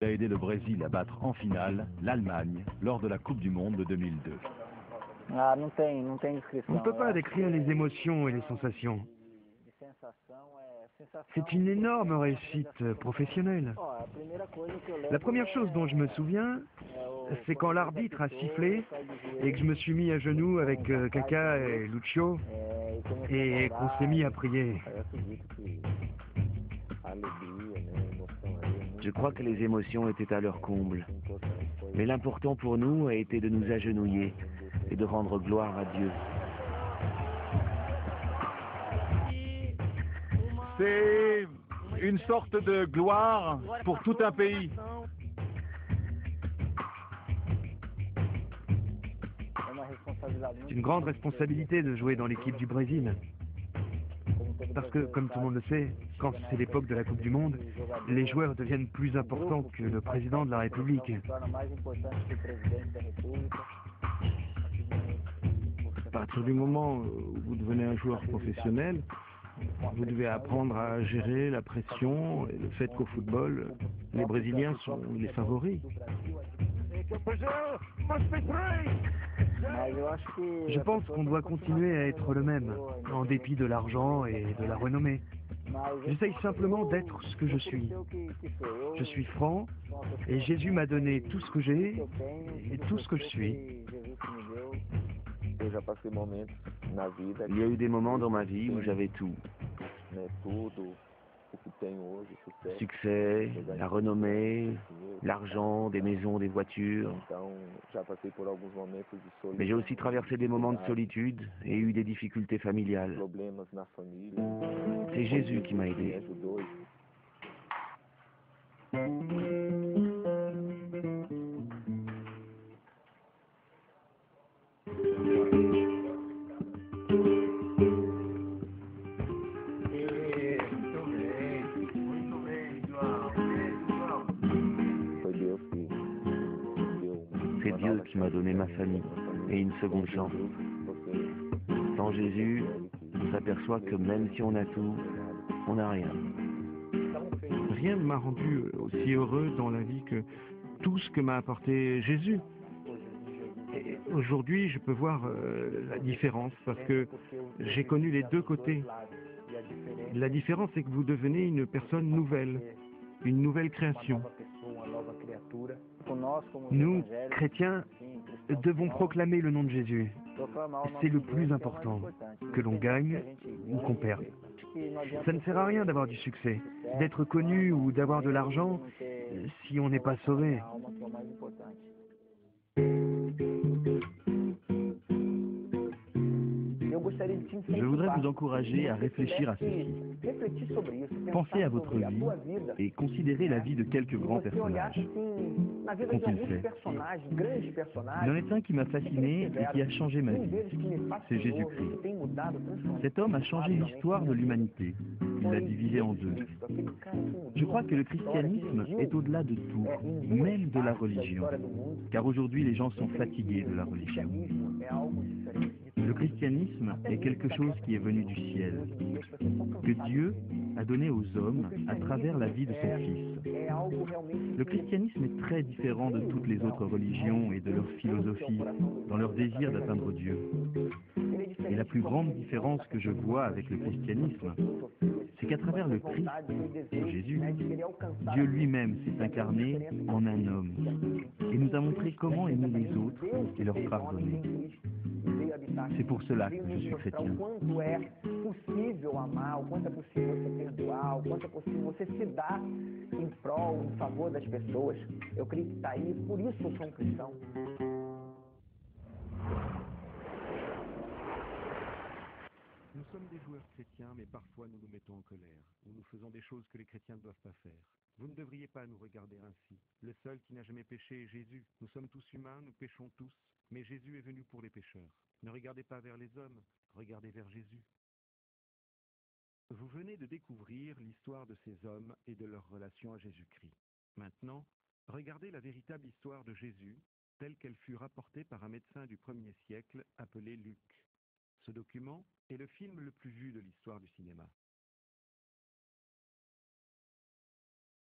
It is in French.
Il a aidé le Brésil à battre en finale l'Allemagne lors de la Coupe du Monde de 2002. Ah, não tem On ne descrição. peut pas décrire les émotions et les sensations. C'est une énorme réussite professionnelle. La première chose dont je me souviens, c'est quand l'arbitre a sifflé et que je me suis mis à genoux avec Kaka et Lucio et qu'on s'est mis à prier. Je crois que les émotions étaient à leur comble. Mais l'important pour nous a été de nous agenouiller et de rendre gloire à Dieu. C'est une sorte de gloire pour tout un pays. C'est une grande responsabilité de jouer dans l'équipe du Brésil. Parce que, comme tout le monde le sait, quand c'est l'époque de la Coupe du Monde, les joueurs deviennent plus importants que le président de la République. À partir du moment où vous devenez un joueur professionnel, vous devez apprendre à gérer la pression et le fait qu'au football, les Brésiliens sont les favoris. Je pense qu'on doit continuer à être le même, en dépit de l'argent et de la renommée. J'essaye simplement d'être ce que je suis. Je suis franc, et Jésus m'a donné tout ce que j'ai et tout ce que je suis. Il y a eu des moments dans ma vie où j'avais tout. Succès, la renommée, l'argent, des maisons, des voitures. Mais j'ai aussi traversé des moments de solitude et eu des difficultés familiales. C'est Jésus qui m'a aidé. C'est Dieu qui m'a donné ma famille et une seconde chance. Sans Jésus, on s'aperçoit que même si on a tout, on n'a rien. Rien ne m'a rendu aussi heureux dans la vie que tout ce que m'a apporté Jésus. Et aujourd'hui, je peux voir la différence parce que j'ai connu les deux côtés. La différence, c'est que vous devenez une personne nouvelle, une nouvelle création. Nous, chrétiens, devons proclamer le nom de Jésus. C'est le plus important, que l'on gagne ou qu'on perde. Ça ne sert à rien d'avoir du succès, d'être connu ou d'avoir de l'argent si on n'est pas sauvé. Je voudrais vous encourager à réfléchir à ceci. Pensez à votre vie et considérez la vie de quelques grands personnages. Qu'ont-ils fait? Il y en est un qui m'a fasciné et qui a changé ma vie. C'est Jésus-Christ. Cet homme a changé l'histoire de l'humanité. Il l'a divisée en deux. Je crois que le christianisme est au-delà de tout, même de la religion. Car aujourd'hui, les gens sont fatigués de la religion. Le christianisme est quelque chose qui est venu du ciel, que Dieu a donné aux hommes à travers la vie de son Fils. Le christianisme est très différent de toutes les autres religions et de leur philosophie, dans leur désir d'atteindre Dieu. Et la plus grande différence que je vois avec le christianisme, c'est qu'à travers le Christ, Jésus, Dieu lui-même s'est incarné en un homme et nous a montré comment aimer les autres et leur pardonner. C'est pour cela que je suis chrétien. Nous sommes des joueurs chrétiens, mais parfois nous nous mettons en colère, ou nous faisons des choses que les chrétiens ne doivent pas faire. Vous ne devriez pas nous regarder ainsi. Le seul qui n'a jamais péché est Jésus. Nous sommes tous humains, nous péchons tous, mais Jésus est venu pour les pécheurs. Ne regardez pas vers les hommes, regardez vers Jésus. Vous venez de découvrir l'histoire de ces hommes et de leur relation à Jésus-Christ. Maintenant, regardez la véritable histoire de Jésus, telle qu'elle fut rapportée par un médecin du 1er siècle appelé Luc. Ce document est le film le plus vu de l'histoire du cinéma.